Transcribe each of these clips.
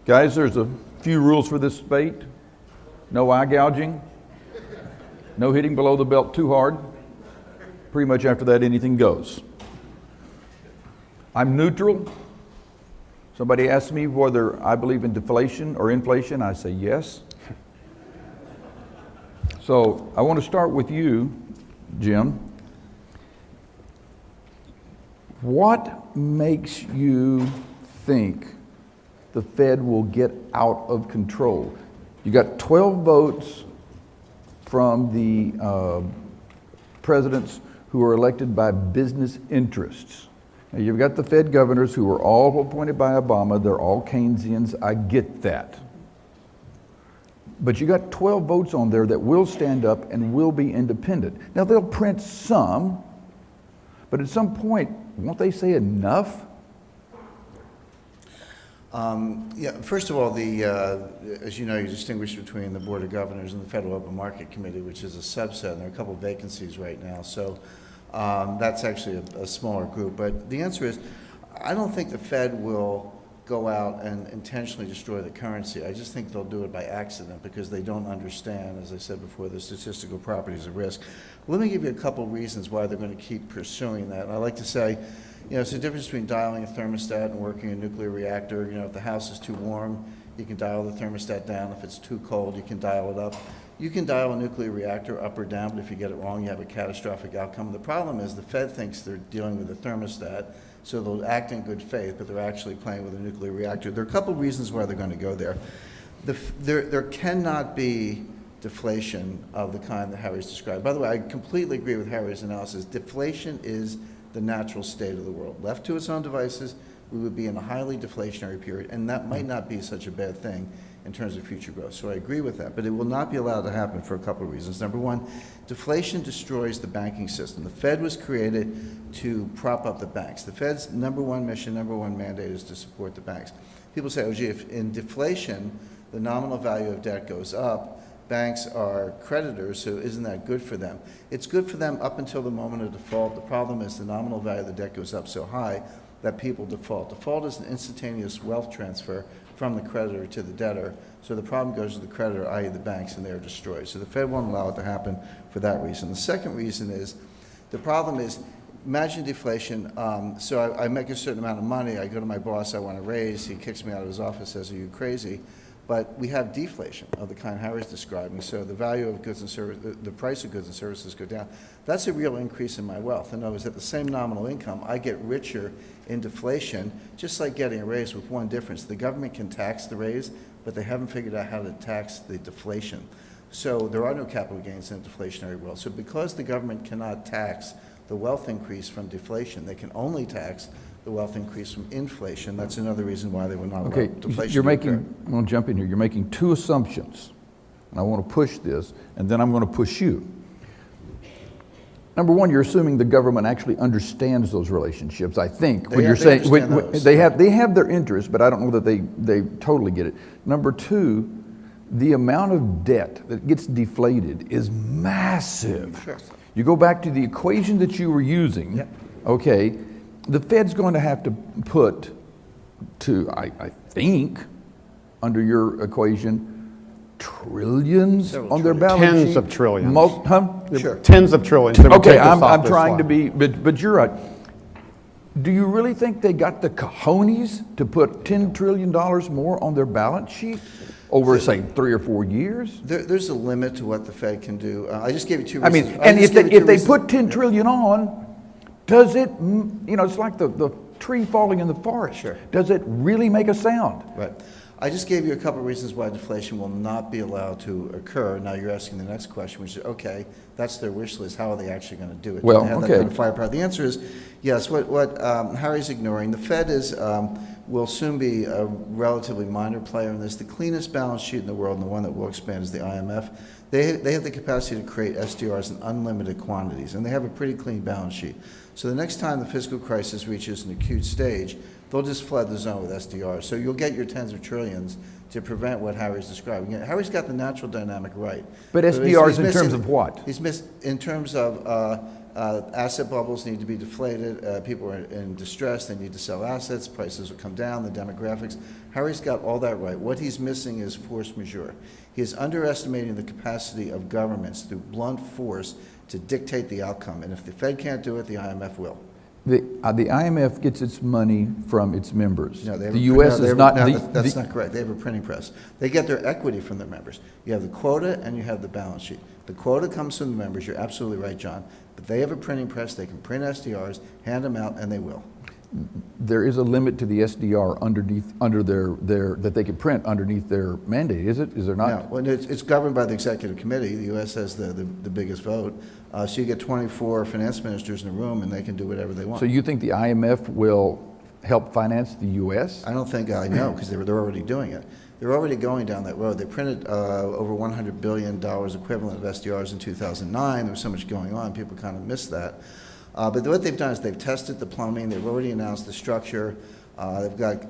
Guys, there's a few rules for this debate. No eye gouging. No hitting below the belt too hard. Pretty much after that, anything goes. I'm neutral. Somebody asks me whether I believe in deflation or inflation. I say yes. So I want to start with you, Jim. What makes you think the Fed will get out of control? You got 12 votes from the presidents who are elected by business interests. Now you've got the Fed governors who were all appointed by Obama. They're all Keynesians. I get that. But you got 12 votes on there that will stand up and will be independent. Now they'll print some, but at some point, won't they say enough? Yeah, first of all, as you know, you distinguish between the Board of Governors and the Federal Open Market Committee, which is a subset, and there are a couple of vacancies right now. So that's actually a smaller group. But the answer is, I don't think the Fed will go out and intentionally destroy the currency. I just think they'll do it by accident because they don't understand, as I said before, the statistical properties of risk. Let me give you a couple of reasons why they're going to keep pursuing that. And I like to say, you know, it's the difference between dialing a thermostat and working a nuclear reactor. You know, if the house is too warm, you can dial the thermostat down. If it's too cold, you can dial it up. You can dial a nuclear reactor up or down, but if you get it wrong, you have a catastrophic outcome. The problem is the Fed thinks they're dealing with a thermostat, so they'll act in good faith, but they're actually playing with a nuclear reactor. There are a couple of reasons why they're going to go there. There cannot be deflation of the kind that Harry's described. By the way, I completely agree with Harry's analysis. Deflation is the natural state of the world. Left to its own devices, we would be in a highly deflationary period, and that might not be such a bad thing in terms of future growth. So I agree with that, but it will not be allowed to happen for a couple of reasons. Number one, deflation destroys the banking system. The Fed was created to prop up the banks. The Fed's number one mission, number one mandate is to support the banks. People say, oh gee, if in deflation, the nominal value of debt goes up, banks are creditors, so isn't that good for them? It's good for them up until the moment of default. The problem is the nominal value of the debt goes up so high that people default. Default is an instantaneous wealth transfer from the creditor to the debtor. So the problem goes to the creditor, i.e. the banks, and they're destroyed. So the Fed won't allow it to happen for that reason. The second reason is, the problem is, imagine deflation. So I make a certain amount of money. I go to my boss, I want a raise. He kicks me out of his office, says, are you crazy? But we have deflation of the kind Harry's describing. So the value of goods and services, the price of goods and services go down. That's a real increase in my wealth. In other words, at the same nominal income, I get richer in deflation, just like getting a raise, with one difference. The government can tax the raise, but they haven't figured out how to tax the deflation. So there are no capital gains in a deflationary world. So because the government cannot tax the wealth increase from deflation, they can only tax the wealth increase from inflation. That's another reason why they would not allow deflation. You're making, I'm going to jump in here. You're making two assumptions. And I want to push this, and then I'm going to push you. Number one, you're assuming the government actually understands those relationships. I think when you're saying they have their interests, but I don't know that they totally get it. Number two, the amount of debt that gets deflated is massive. Sure. You go back to the equation that you were using. Yep. Okay, the Fed's going to have to put to, I think, under your equation, trillions on their balance sheet. Tens of trillions. Sure. Tens of trillions. Okay, I'm trying to be, but you're right. Do you really think they got the cojones to put $10 trillion more on their balance sheet over, say, 3 or 4 years? There's a limit to what the Fed can do. I just gave you two reasons. I mean, and if they put 10 trillion on, does it, you know, it's like the tree falling in the forest. Sure. Does it really make a sound? Right. I just gave you a couple of reasons why deflation will not be allowed to occur. Now you're asking the next question, which is, okay, that's their wish list. How are they actually going to do it? Well, do they have okay. that kind of firepower? The answer is yes. What Harry's ignoring, the Fed will soon be a relatively minor player in this. The cleanest balance sheet in the world, and the one that will expand, is the IMF. They have the capacity to create SDRs in unlimited quantities, and they have a pretty clean balance sheet. So the next time the fiscal crisis reaches an acute stage, they'll just flood the zone with SDRs. So you'll get your tens of trillions to prevent what Harry's describing. Harry's got the natural dynamic right. But SDRs in terms of what? He's missed in terms of Asset bubbles need to be deflated. People are in distress. They need to sell assets. Prices will come down, the demographics. Harry's got all that right. What he's missing is force majeure. He is underestimating the capacity of governments through blunt force to dictate the outcome. And if the Fed can't do it, the IMF will. The IMF gets its money from its members. No, the U.S. is not. That's not correct. They have a printing press. They get their equity from their members. You have the quota and you have the balance sheet. The quota comes from the members. You're absolutely right, John. But they have a printing press. They can print SDRs, hand them out, and they will. There is a limit to the SDR under their that they can print underneath their mandate. Is it? Is there not? No. Well, it's governed by the executive committee. The U.S. has the biggest vote. So you get 24 finance ministers in a room, and they can do whatever they want. So you think the IMF will help finance the U.S.? I don't think I know, because they're already doing it. They're already going down that road. They printed over $100 billion equivalent of SDRs in 2009. There was so much going on, people kind of missed that. But what they've done is they've tested the plumbing. They've already announced the structure. They've got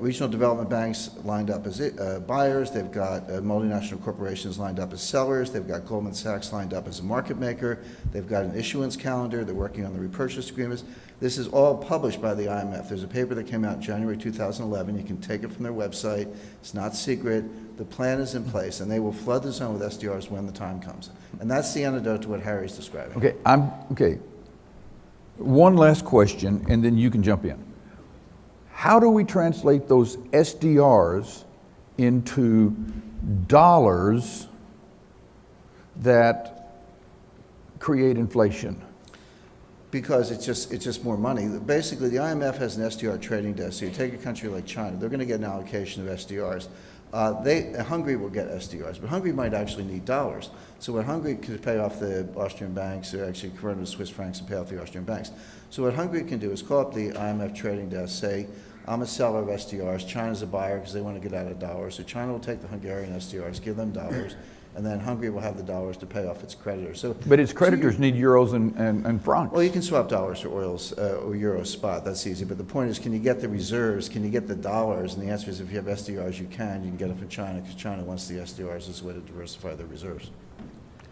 regional development banks lined up as buyers. They've got multinational corporations lined up as sellers. They've got Goldman Sachs lined up as a market maker. They've got an issuance calendar. They're working on the repurchase agreements. This is all published by the IMF. There's a paper that came out in January 2011. You can take it from their website. It's not secret. The plan is in place, and they will flood the zone with SDRs when the time comes. And that's the antidote to what Harry's describing. Okay, one last question, and then you can jump in. How do we translate those SDRs into dollars that create inflation? Because it's just more money. Basically, the IMF has an SDR trading desk. So you take a country like China, they're going to get an allocation of SDRs. Hungary will get SDRs, but Hungary might actually need dollars. So what Hungary could pay off the Austrian banks, or actually convert them to Swiss francs and pay off the Austrian banks. So what Hungary can do is call up the IMF trading desk, say, I'm a seller of SDRs, China's a buyer because they want to get out of dollars. So China will take the Hungarian SDRs, give them dollars, and then Hungary will have the dollars to pay off its creditors. But its creditors need euros and francs. Well, you can swap dollars for oils or euros spot. That's easy. But the point is, can you get the reserves? Can you get the dollars? And the answer is, if you have SDRs, you can get it from China, because China wants the SDRs as a way to diversify their reserves.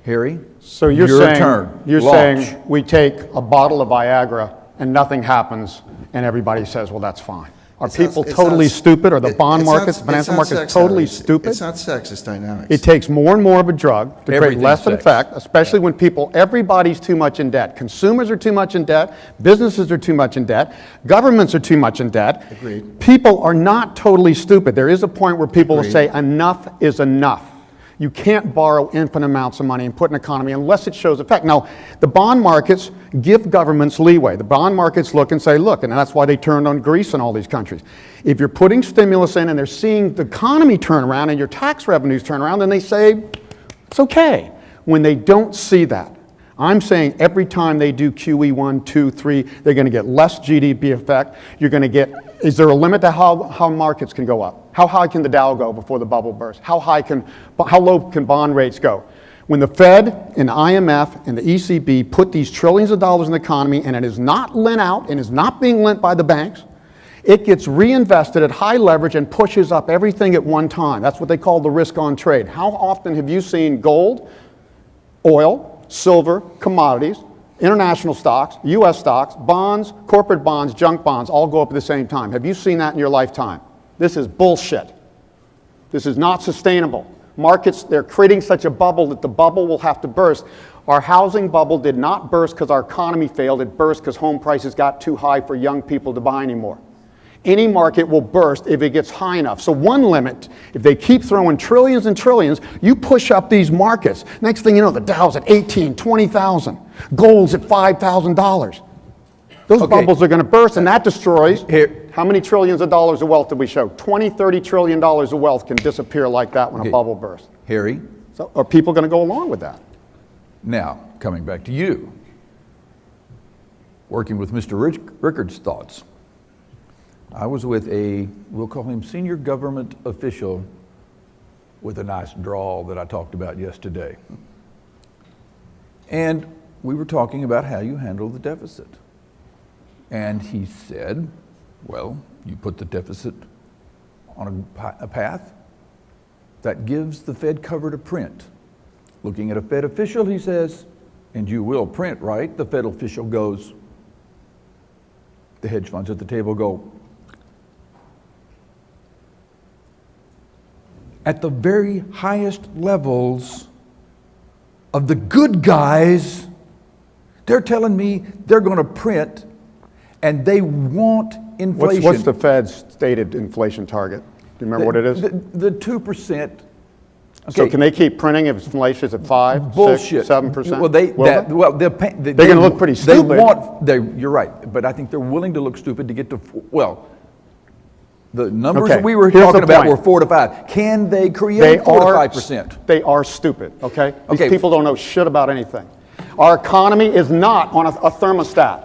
Harry, so you're Launch. saying we take a bottle of Viagra and nothing happens, and everybody says, well, that's fine. Are people totally stupid? Are the bond markets, financial markets totally stupid? It's not sex, it's dynamics. It takes more and more of a drug to create less effect, especially when everybody's too much in debt. Consumers are too much in debt. Businesses are too much in debt. Governments are too much in debt. Agreed. People are not totally stupid. There is a point where people will say enough is enough. You can't borrow infinite amounts of money and put an economy unless it shows effect. Now, the bond markets give governments leeway. The bond markets look and say, look, and that's why they turned on Greece and all these countries. If you're putting stimulus in and they're seeing the economy turn around and your tax revenues turn around, then they say, it's okay. When they don't see that, I'm saying every time they do QE 1, 2, 3, they're going to get less GDP effect. You're going to get, is there a limit to how markets can go up? How high can the Dow go before the bubble bursts? How low can bond rates go? When the Fed and IMF and the ECB put these trillions of dollars in the economy and it is not lent out and is not being lent by the banks, it gets reinvested at high leverage and pushes up everything at one time. That's what they call the risk on trade. How often have you seen gold, oil, silver, commodities, international stocks, US stocks, bonds, corporate bonds, junk bonds all go up at the same time? Have you seen that in your lifetime? This is bullshit. This is not sustainable. Markets, they're creating such a bubble that the bubble will have to burst. Our housing bubble did not burst because our economy failed. It burst because home prices got too high for young people to buy anymore. Any market will burst if it gets high enough. So one limit, if they keep throwing trillions and trillions, you push up these markets. Next thing you know, the Dow's at 18, 20,000. Gold's at $5,000. Those bubbles are going to burst, and that destroys. How many trillions of dollars of wealth did we show? 20, 30 trillion dollars of wealth can disappear like that when a bubble bursts. Harry? So are people going to go along with that? Now, coming back to you. Working with Mr. Rickards' thoughts. I was with we'll call him senior government official with a nice drawl that I talked about yesterday. And we were talking about how you handle the deficit. And he said, well, you put the deficit on a path that gives the Fed cover to print. Looking at a Fed official, he says, and you will print, right? The Fed official goes, the hedge funds at the table go, at the very highest levels of the good guys, they're telling me they're going to print and they want inflation. What's the Fed's stated inflation target? Do you remember what it is? The 2%. Okay. So can they keep printing if inflation is at 5, Bullshit. 6, 7%? Well, they're going to look pretty stupid. You're right, but I think they're willing to look stupid to get to, the numbers Okay, that we were here's talking the about point. were 4 to 5. Can they create 4 to 5%? They are stupid, okay? These Okay. people don't know shit about anything. Our economy is not on a thermostat.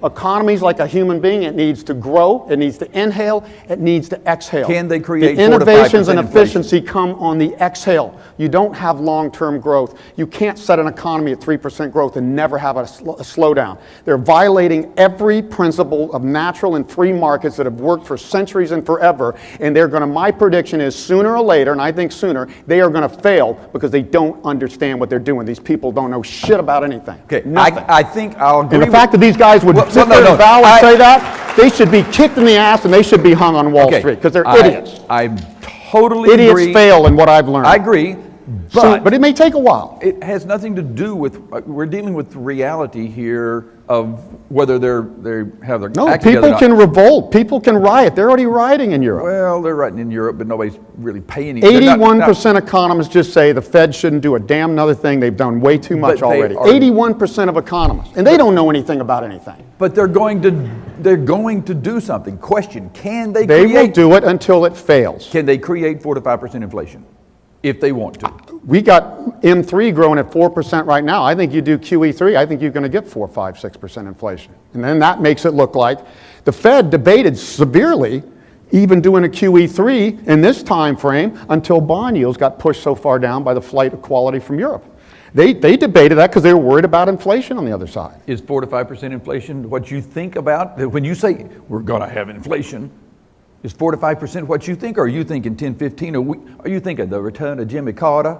Economy's like a human being. It needs to grow, it needs to inhale, it needs to exhale. Can they create the 4 to 5% innovations and inflation? efficiency come on the exhale. You don't have long-term growth. You can't set an economy at 3% growth and never have a slowdown. They're violating every principle of natural and free markets that have worked for centuries and forever, and my prediction is sooner or later, and I think sooner, they are going to fail because they don't understand what they're doing. These people don't know shit about anything. Okay, Nothing. I think I'll agree And the fact that these guys would sit there and vow and say that, they should be kicked in the ass and they should be hung on Wall Street because they're idiots. I totally Idiots agree. fail in what I've learned. I agree, But it may take a while. it has nothing to do with, we're dealing with reality here of whether they have their No, act together or people not. can revolt. People can riot. They're already rioting in Europe. Well, they're writing in Europe, but nobody's really paying they're not- 81% economists just say the Fed shouldn't do a damn another thing. They've done way too much But they already. are- 81% of economists. And they don't know anything about anything. But they're going to do something. Question, can they They will create, do it until it fails. can they create 4 to 5% inflation? If they want to. We got M3 growing at 4% right now. I think you do QE3, I think you're going to get 4, 5, 6% inflation. And then that makes it look like the Fed debated severely even doing a QE3 in this time frame until bond yields got pushed so far down by the flight of quality from Europe. They debated that because they were worried about inflation on the other side. Is 4 to 5% inflation what you think about? When you say we're going to have inflation, is 4 to 5% what you think? Or are you thinking 10, 15? Are you thinking the return of Jimmy Carter?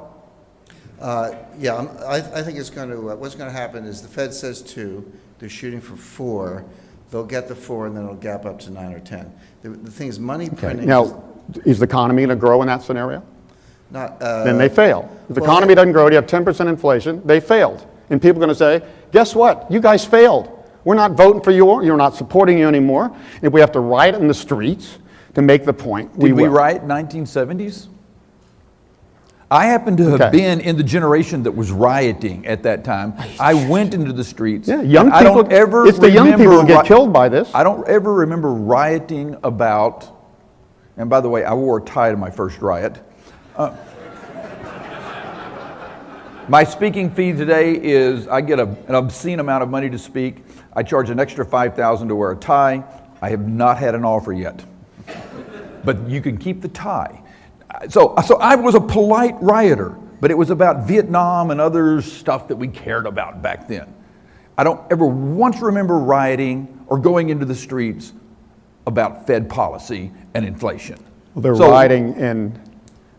Yeah, I think it's going to, what's going to happen is the Fed says 2, they're shooting for 4, they'll get the 4 and then it'll gap up to 9 or 10. The thing is money printing. Now, is the economy going to grow in that scenario? Not, Then they fail. If the well, economy doesn't grow, you have 10% inflation, they failed. And people are going to say, guess what? You guys failed. We're not voting for you, you're not supporting you anymore. If we have to riot in the streets to make the point, Did we will. riot 1970s? I happen to have been in the generation that was rioting at that time. I went into the streets. Yeah, young I people, don't ever it's the young people who remember get killed by this. I don't ever remember rioting about, and by the way, I wore a tie to my first riot. My speaking fee today is I get an obscene amount of money to speak. I charge an extra $5,000 to wear a tie. I have not had an offer yet. But you can keep the tie. So I was a polite rioter, but it was about Vietnam and other stuff that we cared about back then. I don't ever once remember rioting or going into the streets about Fed policy and inflation. Well, they're rioting in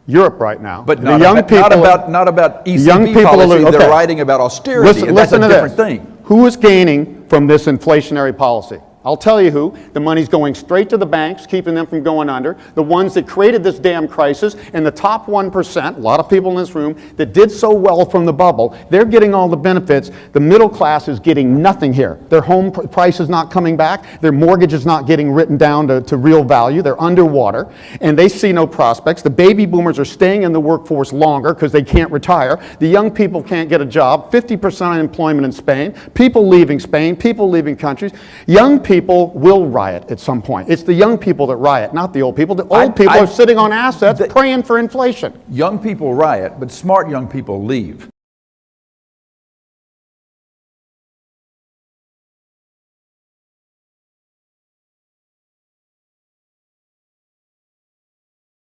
Europe right now. But the young people, not about ECB young people policy. okay. They're writing about austerity, and that's a different thing. Who is gaining from this inflationary policy? I'll tell you who. The money's going straight to the banks, keeping them from going under. The ones that created this damn crisis, and the top 1%, a lot of people in this room, that did so well from the bubble, they're getting all the benefits. The middle class is getting nothing here. Their home price is not coming back. Their mortgage is not getting written down to real value. They're underwater, and they see no prospects. The baby boomers are staying in the workforce longer because they can't retire. The young people can't get a job. 50% unemployment in Spain. People leaving Spain. People leaving countries. Young people will riot at some point. It's the young people that riot, not the old people. The old people are sitting on assets praying for inflation. Young people riot, but smart young people leave.